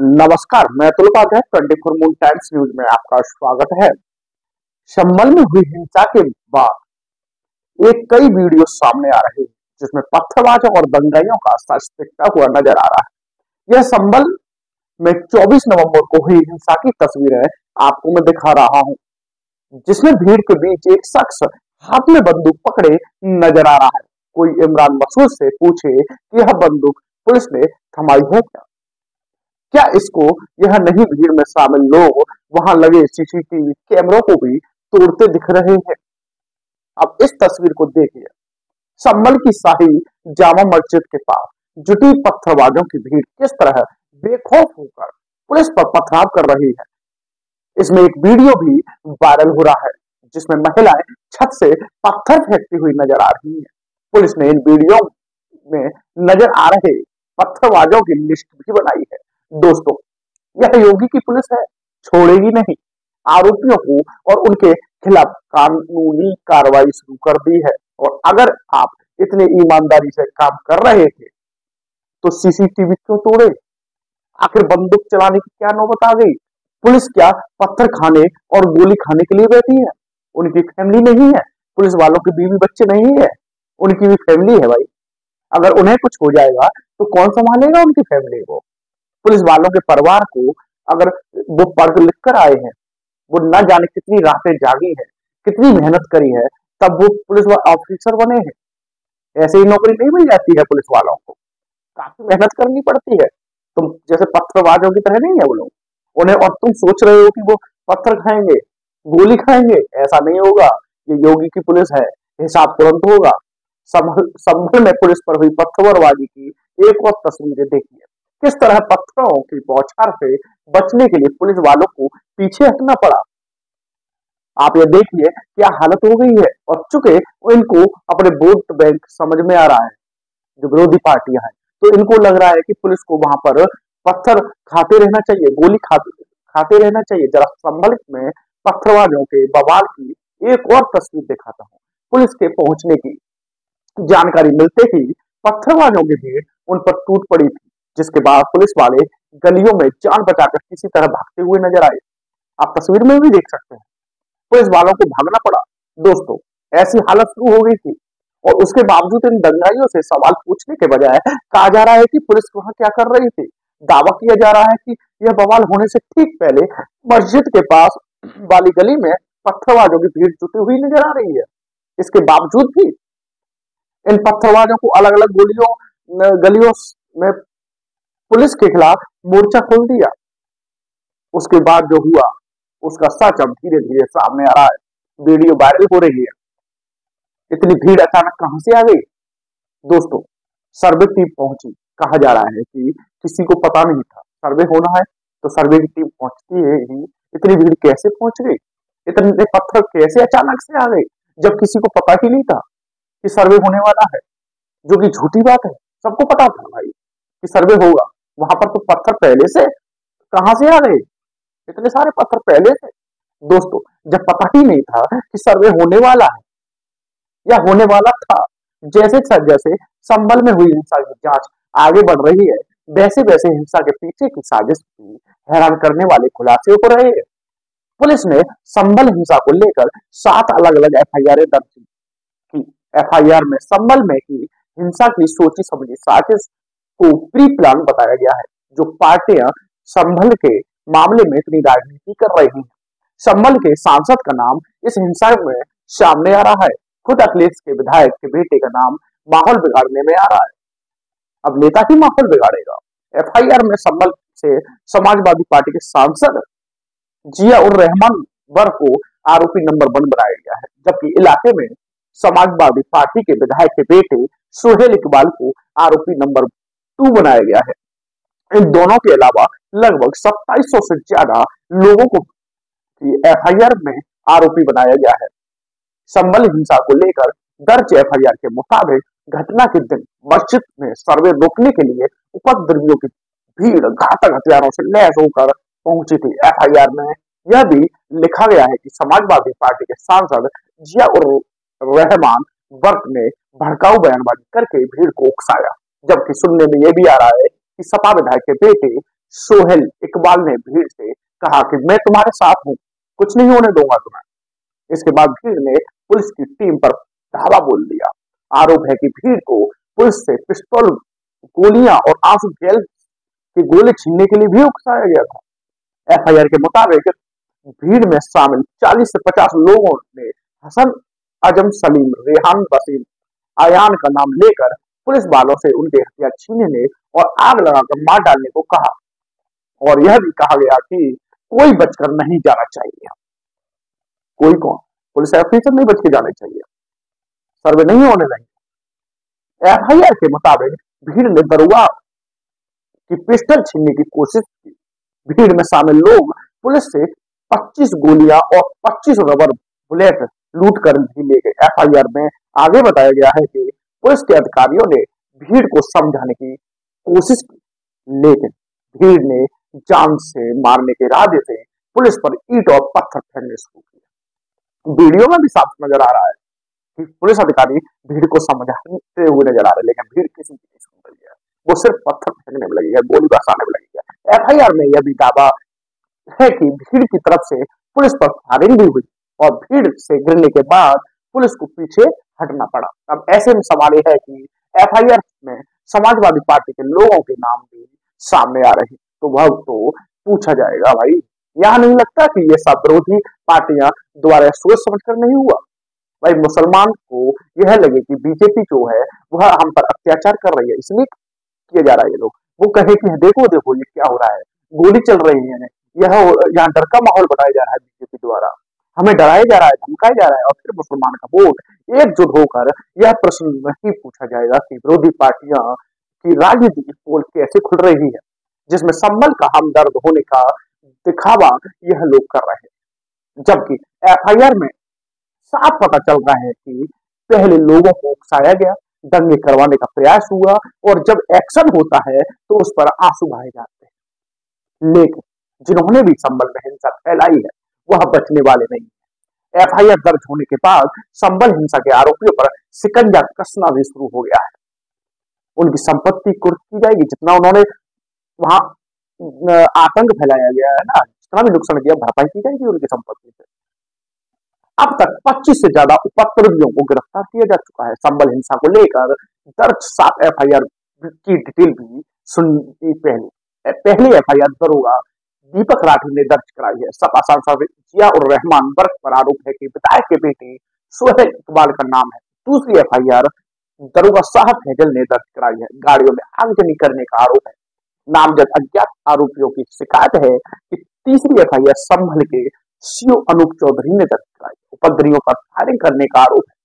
नमस्कार, मैं Atul Upadhyay 24 Moon Times News में आपका स्वागत है। संभल में हुई हिंसा के बाद एक कई वीडियो सामने आ रहे हैं जिसमें पत्थरबाजों और दंगाइयों का सच दिखता हुआ नजर आ रहा है। यह संभल में 24 नवंबर को हुई हिंसा की तस्वीरें आपको मैं दिखा रहा हूं, जिसमें भीड़ के बीच एक शख्स हाथ में बंदूक पकड़े नजर आ रहा है। कोई इमरान मसूद से पूछे कि यह बंदूक पुलिस ने थमाई है क्या इसको यह नहीं भीड़ में शामिल लोग वहां लगे सीसीटीवी कैमरों को भी तोड़ते दिख रहे हैं। अब इस तस्वीर को देखिए। संभल की शाही जामा मस्जिद के पास जुटी पत्थरबाजों की भीड़ किस तरह बेखौफ होकर पुलिस पर पथराव कर रही है। इसमें एक वीडियो भी वायरल हो रहा है जिसमें महिलाएं छत से पत्थर फेंकती हुई नजर आ रही है। पुलिस ने इन वीडियो में नजर आ रहे पत्थरबाजों की लिस्ट भी बनाई है। दोस्तों, यह योगी की पुलिस है, छोड़ेगी नहीं। आरोपियों को और उनके खिलाफ कानूनी कार्रवाई शुरू कर दी है। और अगर आप इतने ईमानदारी से काम कर रहे थे तो सीसीटीवी क्यों तोड़े? आखिर बंदूक चलाने की क्या नौबत आ गई? पुलिस क्या पत्थर खाने और गोली खाने के लिए बैठी है? उनकी फैमिली नहीं है? पुलिस वालों के बीवी बच्चे नहीं है? उनकी भी फैमिली है भाई। अगर उन्हें कुछ हो जाएगा तो कौन संभालेगा उनकी फैमिली को? पुलिस वालों के परिवार को अगर वो पढ़ लिख कर आए हैं, वो न जाने कितनी रातें जागी है, कितनी मेहनत करी है, तब वो पुलिस ऑफिसर बने हैं। ऐसे ही नौकरी नहीं मिल जाती है पुलिस वालों को, काफी मेहनत करनी पड़ती है। तुम जैसे पत्थरबाजों की तरह नहीं है वो लोग उन्हें, और तुम सोच रहे हो कि वो पत्थर खाएंगे, गोली खाएंगे। ऐसा नहीं होगा। ये योगी की पुलिस है, हिसाब तुरंत होगा। संभल में पुलिस पर हुई पत्थरबाजी की एक और तस्वीरें देखिए। किस तरह पत्थरों की बौछार से बचने के लिए पुलिस वालों को पीछे हटना पड़ा। आप ये देखिए क्या हालत हो गई है। और चूंकि इनको अपने वोट बैंक समझ में आ रहा है, जो विरोधी पार्टियां हैं, तो इनको लग रहा है कि पुलिस को वहां पर पत्थर खाते रहना चाहिए, गोली खाते रहना चाहिए। जरा संभल में पत्थरबाजों के बवाल की एक और तस्वीर दिखाता हूँ। पुलिस के पहुंचने की जानकारी मिलते ही पत्थरबाजों की भीड़ उन पर टूट पड़ी थी, जिसके बाद पुलिस वाले गलियों में जान बचाकर किसी तरह भागते हुए नजर आए। आप तस्वीर में भी देख सकते हैं, पुलिस वालों को भागना पड़ा। दोस्तों, ऐसी हालत शुरू हो गई थी और उसके बावजूद इन दंगाइयों से सवाल पूछने के बजाय कहा जा रहा है कि पुलिस वहां क्या कर रही थी। दावा किया जा रहा है कि यह बवाल होने से ठीक पहले मस्जिद के पास वाली गली में पत्थरबाजों की भीड़ जुटी हुई नजर आ रही है। इसके बावजूद भी इन पत्थरबाजों को अलग अलग गलियों में पुलिस के खिलाफ मोर्चा खोल दिया। उसके बाद जो हुआ उसका सच अब धीरे धीरे सामने आ रहा है। वीडियो वायरल हो रही है। इतनी भीड़ अचानक कहां से आ गई? दोस्तों, सर्वे टीम पहुंची। कहा जा रहा है कि किसी को पता नहीं था सर्वे होना है, तो सर्वे की टीम पहुंचती है ही इतनी भीड़ कैसे पहुंच गई? इतने पत्थर कैसे अचानक से आ गए जब किसी को पता ही नहीं था कि सर्वे होने वाला है? जो कि झूठी बात है। सबको पता था भाई कि सर्वे होगा। वहां पर तो पत्थर पहले से कहां से आ गए? इतने सारे पत्थर पहले से। दोस्तों, जब पता ही नहीं था कि सर्वे होने वाला है या होने वाला था, जैसे जैसे संभल में हुई हिंसा की जांच आगे बढ़ रही है, वैसे वैसे हिंसा के पीछे की साजिश की हैरान करने वाले खुलासे हो रहे हैं। पुलिस ने संभल हिंसा को लेकर 7 अलग अलग एफआईआर दर्ज की। एफआईआर में संभल में की हिंसा की सोची समझी साजिश को प्री प्लान बताया गया है। जो पार्टियां संभल के मामले में इतनी राजनीति कर रही हैं, संभल के सांसद का नाम इस हिंसा में सामने आ रहा है। खुद अखिलेश के विधायक के बेटे का नाम माहौल बिगाड़ने में आ रहा है। अब नेता ही माहौल बिगाड़ेगा। एफआईआर में संभल से समाजवादी पार्टी के सांसद जिया उर रहमान वर को आरोपी नंबर 1 बनाया गया है, जबकि इलाके में समाजवादी पार्टी के विधायक के बेटे सुहेल इकबाल को आरोपी नंबर 2 बनाया गया है। इन दोनों के अलावा लगभग 2700 से ज्यादा लोगों को एफआईआर में आरोपी बनाया गया है। संभल हिंसा को लेकर दर्ज एफआईआर के मुताबिक घटना के दिन मस्जिद में सर्वे रोकने के लिए उपद्रवियों की भीड़ घातक हथियारों से लैस होकर पहुंची थी। एफआईआर में यह भी लिखा गया है कि समाजवादी पार्टी के सांसद जिया उर रहमान वर्क ने भड़काऊ बयानबाजी करके भीड़ को उकसाया। जबकि सुनने में यह भी आ रहा है कि सपा विधायक के बेटे सोहेल इकबाल ने भीड़ से कहा कि मैं तुम्हारे साथ हूं, कुछ नहीं होने दूंगा तुम्हें। इसके बाद भीड़ ने पुलिस की टीम पर धावा बोल दिया। आरोप है कि भीड़ को पुलिस से पिस्तौल, गोलियां और आंसू गैस के गोले छीनने के लिए भी उकसाया गया था। एफआईआर के मुताबिक भीड़ में शामिल 40 से 50 लोगों ने हसन, अजम, सलीम, रेहान, वसीम, आयान का नाम लेकर पुलिस वालों से उनके हथियार छीनने और आग लगाकर मार डालने को कहा। और यह भी कहा गया कि कोई बचकर नहीं जाना चाहिए। कोई कौन? पुलिस ऑफिसर नहीं बच के जाने चाहिए, सर्वे नहीं होने देंगे। एफआईआर के मुताबिक भीड़ ने दरोगा की पिस्टल छीनने की कोशिश की। भीड़ में शामिल लोग पुलिस से 25 गोलियां और 25 रबर बुलेट लूट कर भी ले गए। एफआईआर में आगे बताया गया है कि पुलिस के अधिकारियों ने भीड़ को समझाने की कोशिश की, लेकिन भीड़ ने जान से मारने के इरादे से पुलिस पर ईंट और पत्थर फेंकने शुरू किए। वीडियो में भी साफ नजर आ रहा है कि पुलिस अधिकारी भीड़ को समझाते हुए नजर आ रहे, लेकिन भीड़ किसी की नहीं सुन रही है। वो सिर्फ पत्थर फेंकने में लगी है, गोली बरसाने में लगी है। एफआईआर में यह भी दावा है कि भीड़ की तरफ से पुलिस पर फायरिंग भी हुई और भीड़ से गिरने के बाद पुलिस को पीछे हटना पड़ा। अब ऐसे में सवाल यह है कि एफआईआर में समाजवादी पार्टी के लोगों के नाम भी सामने आ रहे हैं, तो वह तो पूछा जाएगा भाई, यह नहीं लगता कि ये सब विरोधी पार्टियां द्वारा सोच समझकर नहीं हुआ? भाई मुसलमान को यह लगे कि बीजेपी जो है वह हम पर अत्याचार कर रही है, इसलिए किया जा रहा है। ये लोग वो कहे कि देखो देखो ये क्या हो रहा है, गोली चल रही है, यह यहाँ डर का माहौल बनाया जा रहा है बीजेपी द्वारा, हमें डराया जा रहा है, धमकाया जा रहा है। और फिर मुसलमान का वोट एकजुट होकर यह प्रश्न नहीं पूछा जाएगा कि विरोधी पार्टियां की राजनीति की पोल कैसे खुल रही है, जिसमें संभल का हमदर्द होने का दिखावा यह लोग कर रहे हैं। जबकि एफआईआर में साफ पता चल रहा है कि पहले लोगों को उकसाया गया, दंगे करवाने का प्रयास हुआ और जब एक्शन होता है तो उस पर आंसू बहाए जाते हैं। लेकिन जिन्होंने भी संभल में हिंसा फैलाई है वह बचने वाले नहीं है। एफआईआर दर्ज होने के बाद संभल हिंसा के आरोपियों पर शिकंजा कसना भी शुरू हो गया है। उनकी संपत्ति कुर्क की जाएगी, जितना उन्होंने वहां आतंक फैलाया गया है ना, जितना भी नुकसान किया भरपाई की जाएगी उनकी संपत्ति से। अब तक 25 से ज्यादा उपद्रवियों को गिरफ्तार किया जा चुका है। संभल हिंसा को लेकर दर्ज 7 एफआईआर की डिटेल भी सुनी। पहली एफआईआर दरोगा दीपक राठी ने दर्ज कराई है। सपा सांसद जिया उर रहमान वर्क पर आरोप है कि विधायक के बेटे सोहेल इकबाल का नाम है। दूसरी एफआईआर दरोगा साहब फैजल ने दर्ज कराई है। गाड़ियों में आगजनी करने का आरोप है। नामजद अज्ञात आरोपियों की शिकायत है कि तीसरी एफआईआर संभल के सीओ अनूप चौधरी ने दर्ज कराई। उपद्रवियों पर फायरिंग करने का आरोप है।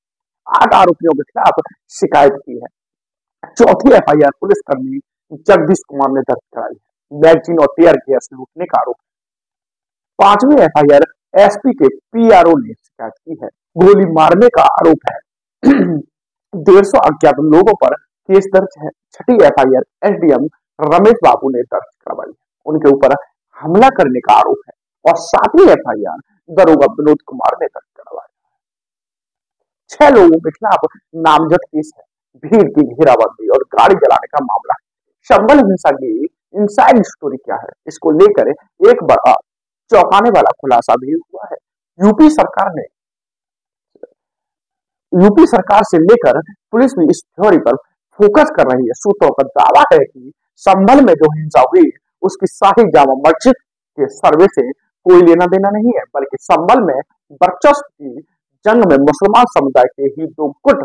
8 आरोपियों के खिलाफ शिकायत की है। चौथी एफआईआर पुलिसकर्मी जगदीश कुमार ने दर्ज कराई है। मैगजीन और टीयर गैस लूटने का आरोप है। 5वीं एफआईआर एसपी के पीआरओ ने शिकायत की है। गोली मारने का आरोप है। 150 अज्ञात लोगों पर केस दर्ज है। 6ठी एफआईआर एसडीएम रमेश बाबू ने दर्ज करवाई है। उनके ऊपर हमला करने का आरोप है। और 7वीं एफआईआर दरोगा विनोद कुमार ने दर्ज करवाया। 6 लोगों के खिलाफ नामजद केस है। भीड़ की घेराबंदी और गाड़ी जलाने का मामला है। संभल हिंसा की इनसाइड स्टोरी क्या है, इसको लेकर एक बड़ा चौंकाने वाला खुलासा भी हुआ है। यूपी सरकार से लेकर पुलिस भी इस थ्योरी पर फोकस कर रही है। सूत्रों का दावा है कि संभल में जो हिंसा हुई उसकी शाही जामा मस्जिद के सर्वे से कोई लेना देना नहीं है, बल्कि संभल में वर्चस्व की जंग में मुसलमान समुदाय के ही 2 गुट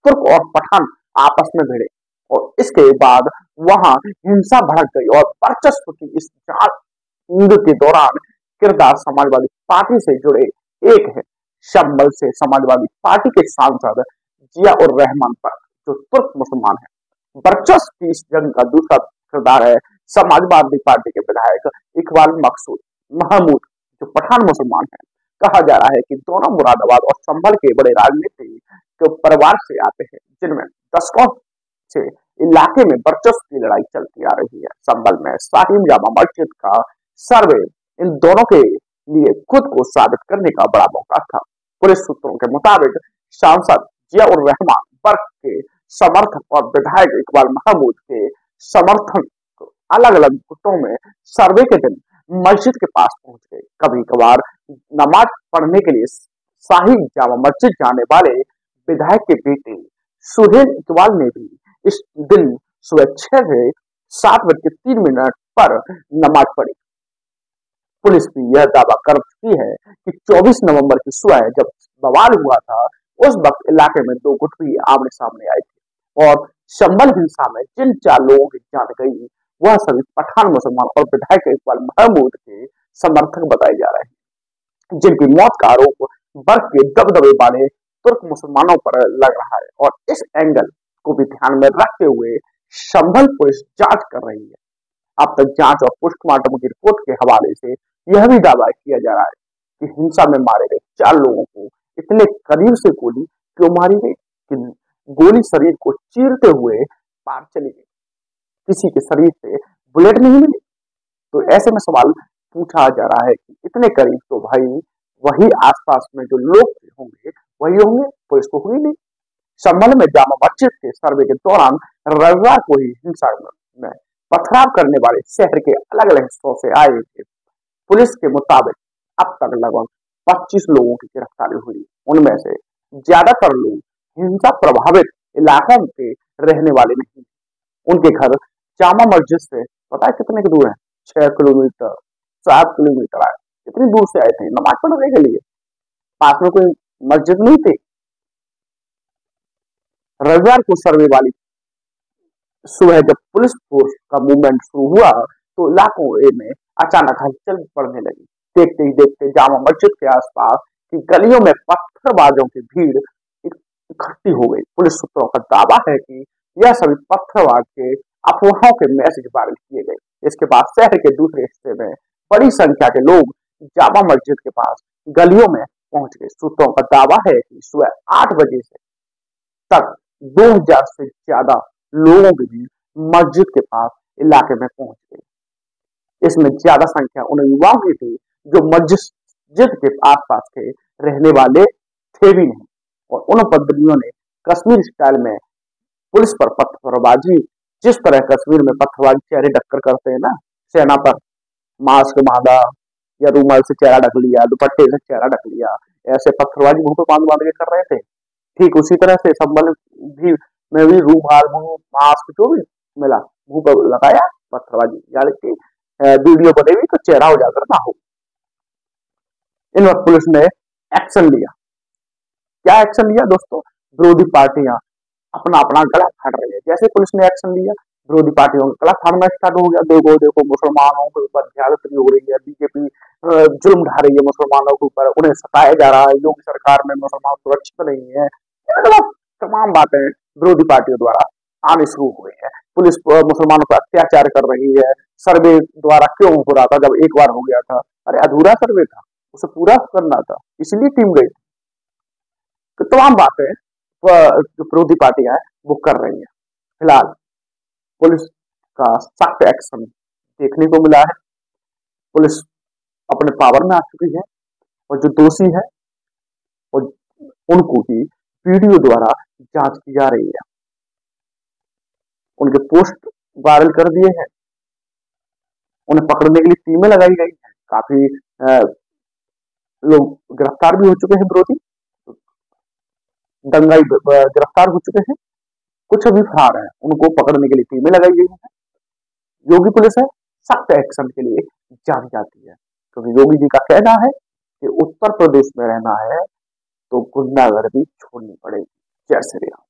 तुर्क और पठान आपस में भिड़े और इसके बाद वहां हिंसा भड़क गई और वर्चस्व की इस जंग के दौरान किरदार समाजवादी पार्टी से जुड़े एक है। संभल से समाजवादी पार्टी के सांसद जिया उर रहमान पर जो तुर्क मुसलमान है। वर्चस्व की इस जंग का दूसरा किरदार है समाजवादी पार्टी के विधायक इकबाल मकसूद महमूद जो पठान मुसलमान है। कहा जा रहा है कि दोनों मुरादाबाद और संभल के बड़े राजनीतिक परिवार से आते हैं, जिनमें दशकों से इलाके में वर्चस्व की लड़ाई चलती आ रही है। संभल में शाही जामा मस्जिद का सर्वे इन दोनों के लिए खुद को साबित करने का बड़ा मौका था। पुलिस सूत्रों के मुताबिक सांसद जिया उर रहमान वर्ग के समर्थक और विधायक इकबाल महमूद के समर्थन अलग अलग गुटों में सर्वे के दिन मस्जिद के पास पहुंच गए। कभी कभार नमाज पढ़ने के लिए शाही जामा मस्जिद जाने वाले विधायक के बेटे सुहेल इकबाल ने भी इस दिन सुबह 6 से 7:03 पर नमाज पढ़ी। पुलिस भी यह दावा कर चुकी है कि 24 नवंबर की सुबह जब बवाल हुआ था, उस वक्त इलाके में दो गुट भी आमने सामने आए थे और संभल हिंसा में जिन 4 लोगों की जान गई, वह सभी पठान मुसलमान और विधायक इकबाल महमूद के समर्थक बताए जा रहे हैं, जिनकी मौत का आरोप बर्फ के दबदबे वाले तुर्क मुसलमानों पर लग रहा है। और इस एंगल को भी ध्यान में रखते हुए संभल पुलिस जांच कर रही है। अब तक जांच और पोस्टमार्टम की रिपोर्ट के हवाले से यह भी दावा किया जा रहा है कि हिंसा में मारे गए 4 लोगों को इतने करीब से गोली क्यों मारी गई कि गोली शरीर को चीरते हुए पार चली गई, किसी के शरीर से बुलेट नहीं मिली। तो ऐसे में सवाल पूछा जा रहा है कि इतने करीब तो भाई वही आसपास में जो लोग होंगे वही होंगे, पुलिस को हुई नहीं। संभल में जामा मस्जिद के सर्वे के दौरान रविवार को ही हिंसा में पथराव करने वाले शहर के अलग अलग हिस्सों से आए थे। पुलिस के मुताबिक अब तक लगभग 25 लोगों की गिरफ्तारी हुई। उनमें से ज्यादातर लोग हिंसा प्रभावित इलाकों के रहने वाले नहीं। उनके घर जामा मस्जिद से पता है कितने दूर है? 6 किलोमीटर, 7 किलोमीटर आए। इतनी दूर से आए थे नमाज पढ़ने के लिए, पास में कोई मस्जिद नहीं थी। रविवार को सर्वे वाली सुबह जब पुलिस फोर्स का मूवमेंट शुरू हुआ तो इलाकों में अचानक हलचल पड़ने लगी। देखते ही देखते जामा मस्जिद के आसपास की गलियों में पत्थरबाजों की भीड़ इकट्ठी हो गई। पुलिस सूत्रों का दावा है कि यह सभी पत्थरबाज के अफवाहों के मैसेज वायरल किए गए। इसके बाद शहर के दूसरे हिस्से में बड़ी संख्या के लोग जामा मस्जिद के पास गलियों में पहुंच गए। सूत्रों का दावा है कि सुबह 8 बजे से तक 2000 से ज्यादा लोगों की भीड़ मस्जिद के पास इलाके में पहुंच गई। इसमें ज्यादा संख्या उन युवाओं की थी जो मस्जिद के आसपास के रहने वाले थे भी नहीं। और उन उपद्रवियों ने कश्मीर स्टाइल में पुलिस पर पत्थरबाजी, जिस तरह कश्मीर में पत्थरबाजी चेहरे ढककर करते हैं ना, सेना पर मास्क बांधा या रूमाल से चेहरा ढक लिया, दुपट्टे से चेहरा ढक लिया, ऐसे पत्थरबाजी मुंह पे बांध बांध के कर रहे थे। ठीक उसी तरह से संभल भी में भी रूमाल, मुंह, मास्क जो भी मिला मुंह पर लगाया, पत्थरबाजी यानी कि वीडियो बनेगी तो चेहरा उजागर ना हो। इन वक्त पुलिस ने एक्शन लिया। क्या एक्शन लिया दोस्तों? विरोधी पार्टियां अपना अपना गला फाड़ रही है। जैसे पुलिस ने एक्शन लिया, विरोधी पार्टियों का गला फाड़ना स्टार्ट हो गया। देखो देखो मुसलमानों के ऊपर ज्यादती हो रही है, बीजेपी जुल्म ढा रही है मुसलमानों के ऊपर, उन्हें सताया जा रहा है, योगी सरकार में मुसलमान सुरक्षित नहीं है। मतलब तमाम बातें विरोधी पार्टियों द्वारा आनी शुरू हो गई है। पुलिस मुसलमानों पर अत्याचार कर रही है। सर्वे द्वारा क्यों हो रहा था? जब एक बार हो गया था, अरे अधूरा सर्वे था, उसे पूरा करना था, इसलिए टीम गई। तो तमाम बातें जो विरोधी पार्टियां हैं वो कर रही है। फिलहाल पुलिस का सख्त एक्शन देखने को मिला है। पुलिस अपने पावर में आ चुकी है और जो दोषी है और उनको भी वीडियो द्वारा जांच की जा रही है। उनके पोस्ट वायरल कर दिए हैं, उन्हें पकड़ने के लिए टीमें लगाई गई हैं। काफी लोग गिरफ्तार भी हो चुके हैं, विरोधी दंगाई गिरफ्तार हो चुके हैं, कुछ अभी फरार हैं, उनको पकड़ने के लिए टीमें लगाई गई हैं। योगी पुलिस है सख्त एक्शन के लिए जानी जाती है, क्योंकि योगी जी का कहना है कि उत्तर प्रदेश में रहना है तो गुंडागर्दी छोड़नी पड़ेगी। जय श्री राम।